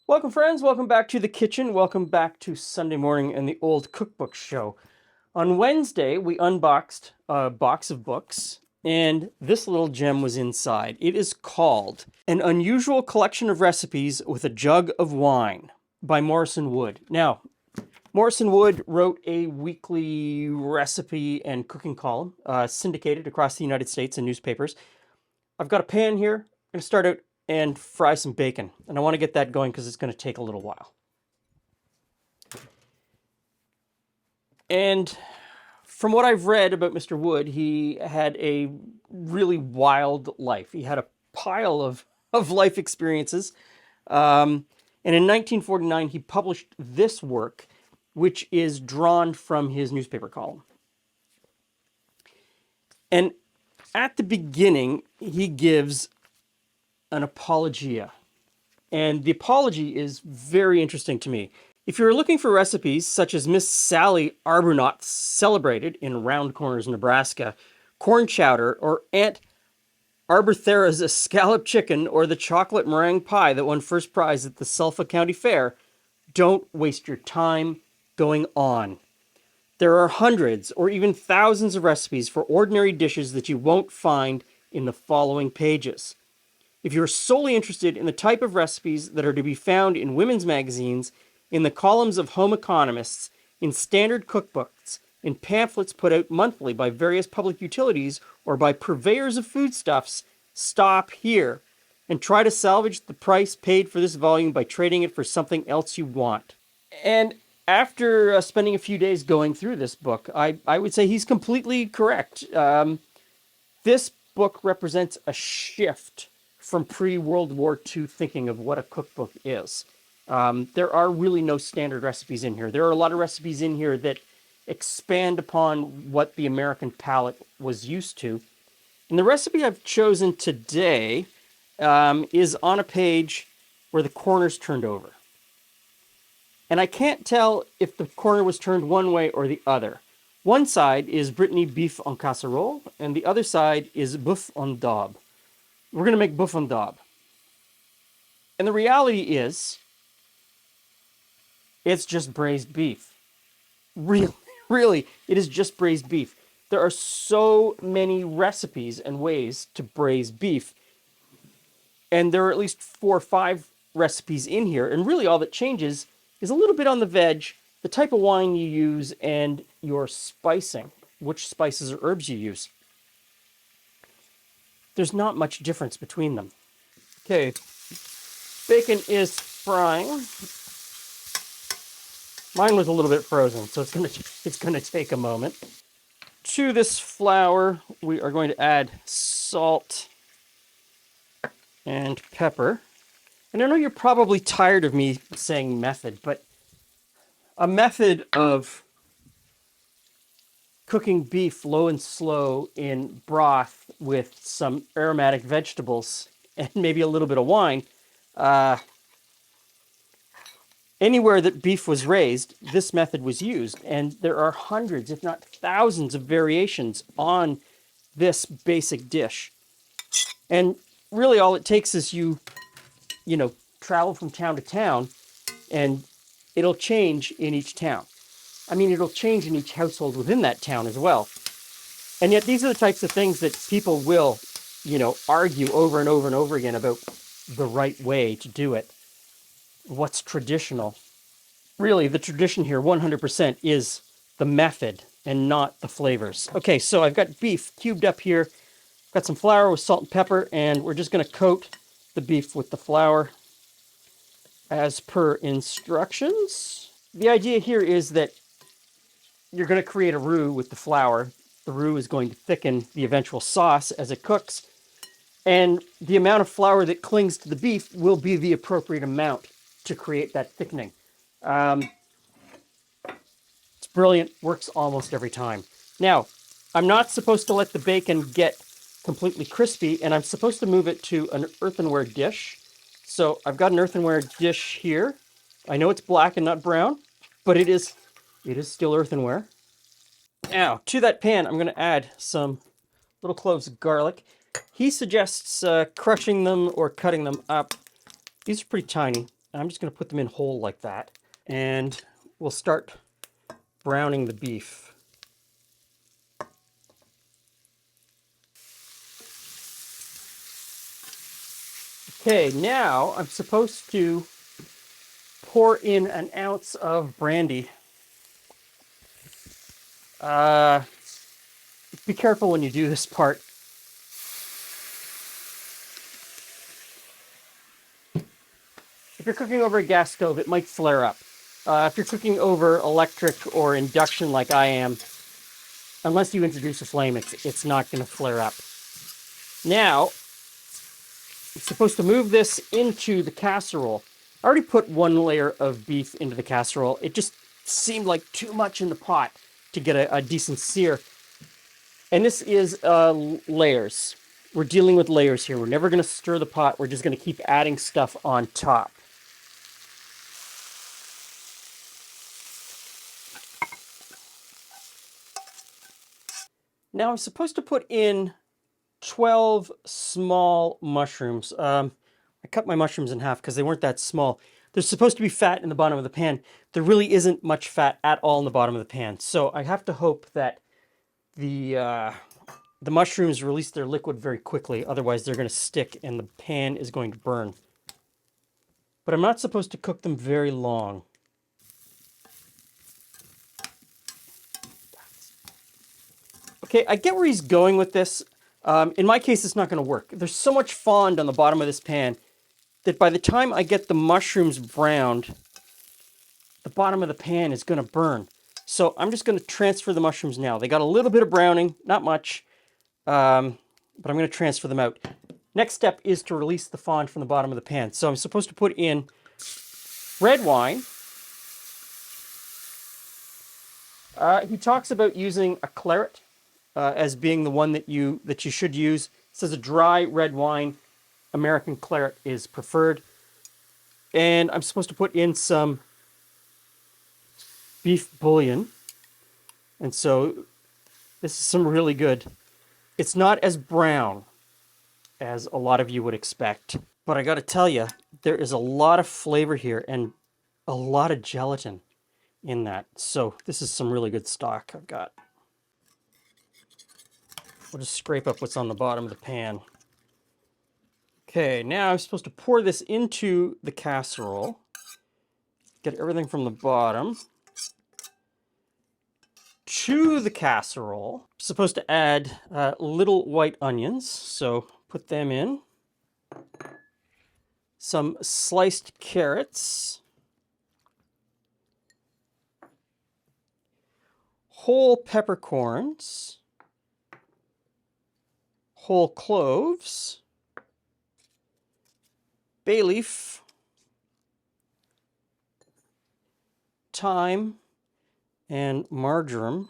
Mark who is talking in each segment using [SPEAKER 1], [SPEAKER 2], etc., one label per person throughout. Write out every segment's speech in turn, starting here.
[SPEAKER 1] Welcome, friends. Welcome back to the kitchen. Welcome back to Sunday morning and the old cookbook show. On Wednesday, we unboxed a box of books, and this little gem was inside. It is called An Unusual Collection of Recipes with a Jug of Wine by Morrison Wood. Now, Morrison Wood wrote a weekly recipe and cooking column, syndicated across the United States in newspapers. I've got a pan here. I'm going to start out and fry some bacon. And I want to get that going because it's going to take a little while. And from what I've read about Mr. Wood, he had a really wild life. He had a pile of life experiences. And in 1949, he published this work, which is drawn from his newspaper column. And at the beginning, he gives an apologia. And the apology is very interesting to me. If you're looking for recipes such as Miss Sally Arbuthnot celebrated in Round Corners, Nebraska, corn chowder, or Aunt Arberthera's escallop chicken, or the chocolate meringue pie that won first prize at the Suffolk County Fair, don't waste your time going on. There are hundreds or even thousands of recipes for ordinary dishes that you won't find in the following pages. If you're solely interested in the type of recipes that are to be found in women's magazines, in the columns of home economists, in standard cookbooks, in pamphlets put out monthly by various public utilities or by purveyors of foodstuffs, stop here and try to salvage the price paid for this volume by trading it for something else you want. And after spending a few days going through this book, I would say he's completely correct. This book represents a shift from pre-World War II thinking of what a cookbook is. There are really no standard recipes in here. There are a lot of recipes in here that expand upon what the American palate was used to. And the recipe I've chosen today is on a page where the corner's turned over. And I can't tell if the corner was turned one way or the other. One side is Brittany beef en casserole, and the other side is boeuf en daube. We're going to make boeuf en daube. And the reality is, it's just braised beef. Really, it is just braised beef. There are so many recipes and ways to braise beef. And there are at least 4 or 5 recipes in here. And really all that changes is a little bit on the veg, the type of wine you use, and your spicing, which spices or herbs you use. There's not much difference between them. Okay, bacon is frying. Mine was a little bit frozen, so it's gonna take a moment. To this flour, we are going to add salt and pepper. And I know you're probably tired of me saying method, but a method of cooking beef low and slow in broth with some aromatic vegetables and maybe a little bit of wine. Anywhere that beef was raised, this method was used, and there are hundreds, if not thousands, of variations on this basic dish. And really all it takes is you travel from town to town, and it'll change in each town. I mean, it'll change in each household within that town as well. And yet these are the types of things that people will, argue over and over and over again about the right way to do it. What's traditional? Really, the tradition here 100% is the method and not the flavors. Okay, so I've got beef cubed up here. Got some flour with salt and pepper, and we're just going to coat the beef with the flour as per instructions. The idea here is that you're going to create a roux with the flour. The roux is going to thicken the eventual sauce as it cooks, and the amount of flour that clings to the beef will be the appropriate amount to create that thickening. It's brilliant, works almost every time. Now, I'm not supposed to let the bacon get completely crispy, and I'm supposed to move it to an earthenware dish. So I've got an earthenware dish here. I know it's black and not brown, but it is still earthenware. Now, to that pan, I'm going to add some little cloves of garlic. He suggests crushing them or cutting them up. These are pretty tiny. I'm just going to put them in whole like that. And we'll start browning the beef. Okay, now I'm supposed to pour in an ounce of brandy. Be careful when you do this part. If you're cooking over a gas stove, it might flare up. If you're cooking over electric or induction like I am, unless you introduce a flame, it's not going to flare up. Now, I'm supposed to move this into the casserole. I already put one layer of beef into the casserole. It just seemed like too much in the pot to get a decent sear. And this is layers. We're dealing with layers here. We're never going to stir the pot. We're just going to keep adding stuff on top. Now I'm supposed to put in 12 small mushrooms. I cut my mushrooms in half because they weren't that small. There's supposed to be fat in the bottom of the pan. There really isn't much fat at all in the bottom of the pan. So I have to hope that the mushrooms release their liquid very quickly. Otherwise they're going to stick and the pan is going to burn. But I'm not supposed to cook them very long. Okay, I get where he's going with this. In my case, it's not going to work. There's so much fond on the bottom of this pan that by the time I get the mushrooms browned, the bottom of the pan is going to burn. So I'm just going to transfer the mushrooms now. They got a little bit of browning, not much, but I'm going to transfer them out. Next step is to release the fond from the bottom of the pan. So I'm supposed to put in red wine. He talks about using a claret as being the one that you should use. It says a dry red wine, American claret is preferred. And I'm supposed to put in some beef bouillon. And so this is some really good. It's not as brown as a lot of you would expect. But I got to tell you, there is a lot of flavor here and a lot of gelatin in that. So this is some really good stock I've got. We'll just scrape up what's on the bottom of the pan. Okay, now I'm supposed to pour this into the casserole. Get everything from the bottom to the casserole. I'm supposed to add little white onions, so put them in. Some sliced carrots. Whole peppercorns. Whole cloves. Bay leaf. Thyme. And marjoram.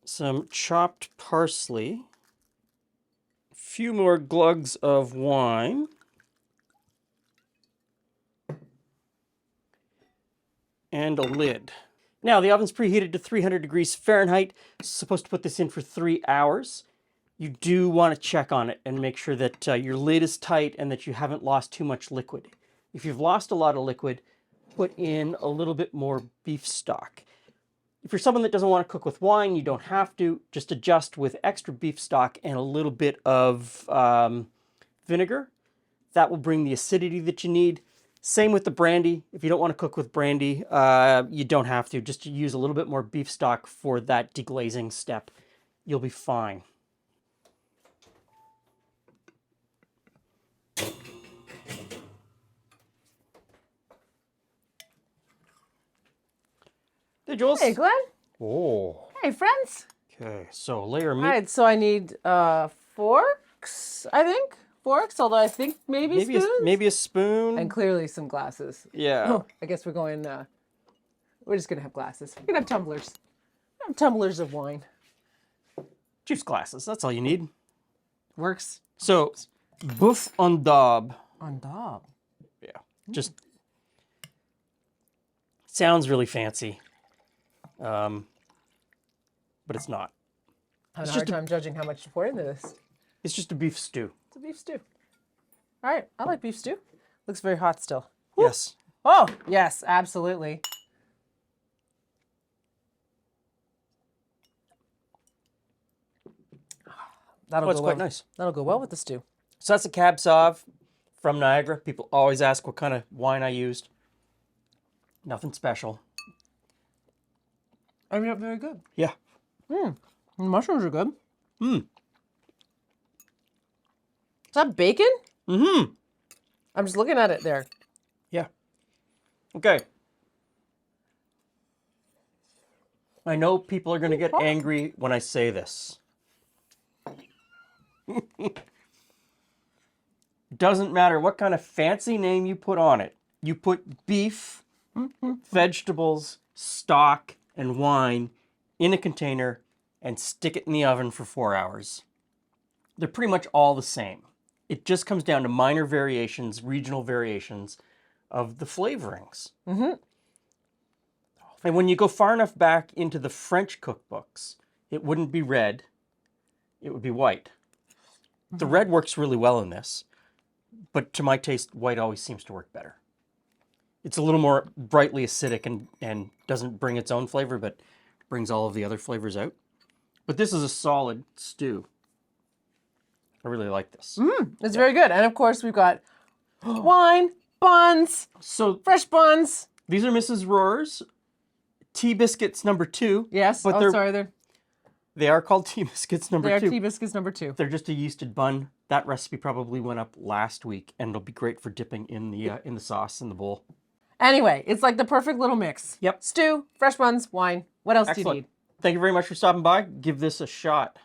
[SPEAKER 1] Some chopped parsley. A few more glugs of wine. And a lid. Now the oven's preheated to 300 degrees Fahrenheit. Supposed to put this in for 3 hours. You do want to check on it and make sure that your lid is tight and that you haven't lost too much liquid. If you've lost a lot of liquid, put in a little bit more beef stock. If you're someone that doesn't want to cook with wine, you don't have to. Just adjust with extra beef stock and a little bit of vinegar. That will bring the acidity that you need. Same with the brandy. If you don't want to cook with brandy, you don't have to. Just use a little bit more beef stock for that deglazing step. You'll be fine. Hey, Jules.
[SPEAKER 2] Hey, Glenn.
[SPEAKER 1] Oh.
[SPEAKER 2] Hey, friends.
[SPEAKER 1] Okay, so layer of meat.
[SPEAKER 2] All right, so I need forks, I think. Forks, although I think maybe spoons.
[SPEAKER 1] Maybe a spoon.
[SPEAKER 2] And clearly some glasses.
[SPEAKER 1] Yeah.
[SPEAKER 2] Oh, I guess we're going, we're just going to have glasses. We're going to have tumblers. Tumblers of wine.
[SPEAKER 1] Juice glasses, that's all you need.
[SPEAKER 2] Works.
[SPEAKER 1] So, boeuf en daube.
[SPEAKER 2] On dog.
[SPEAKER 1] Yeah, just sounds really fancy. But it's not.
[SPEAKER 2] I have a hard time judging how much to pour into this.
[SPEAKER 1] It's just a beef stew.
[SPEAKER 2] It's a beef stew. All right. I like beef stew. Looks very hot still.
[SPEAKER 1] Yes.
[SPEAKER 2] Oh, yes, absolutely. That'll
[SPEAKER 1] Oh, it's
[SPEAKER 2] go
[SPEAKER 1] quite
[SPEAKER 2] well.
[SPEAKER 1] nice.
[SPEAKER 2] That'll go well with the stew.
[SPEAKER 1] So that's a Cab Sauv from Niagara. People always ask what kind of wine I used. Nothing special.
[SPEAKER 2] And yet very good.
[SPEAKER 1] Yeah.
[SPEAKER 2] The mushrooms are good.
[SPEAKER 1] Mm.
[SPEAKER 2] Is that bacon?
[SPEAKER 1] Mm-hmm.
[SPEAKER 2] I'm just looking at it there.
[SPEAKER 1] Yeah. Okay. I know people are going to get angry when I say this. Doesn't matter what kind of fancy name you put on it. You put beef, vegetables, stock, and wine in a container and stick it in the oven for 4 hours. They're pretty much all the same. It just comes down to minor variations, regional variations of the flavorings. And when you go far enough back into the French cookbooks, it wouldn't be red, it would be white. The red works really well in this, but to my taste, white always seems to work better. It's a little more brightly acidic and doesn't bring its own flavor, but brings all of the other flavors out. But this is a solid stew. I really like this.
[SPEAKER 2] It's very good. And of course, we've got wine, buns,
[SPEAKER 1] So
[SPEAKER 2] fresh buns.
[SPEAKER 1] these are Mrs. Rohr's tea biscuits number 2.
[SPEAKER 2] Yes.
[SPEAKER 1] But
[SPEAKER 2] Oh, sorry.
[SPEAKER 1] they are called tea biscuits number
[SPEAKER 2] They are
[SPEAKER 1] 2.
[SPEAKER 2] tea biscuits number 2.
[SPEAKER 1] They're just a yeasted bun. That recipe probably went up last week, and it'll be great for dipping in the sauce in the bowl.
[SPEAKER 2] Anyway, it's like the perfect little mix.
[SPEAKER 1] Yep.
[SPEAKER 2] Stew, fresh buns, wine. What else do you
[SPEAKER 1] Excellent.
[SPEAKER 2] need?
[SPEAKER 1] Thank you very much for stopping by. Give this a shot.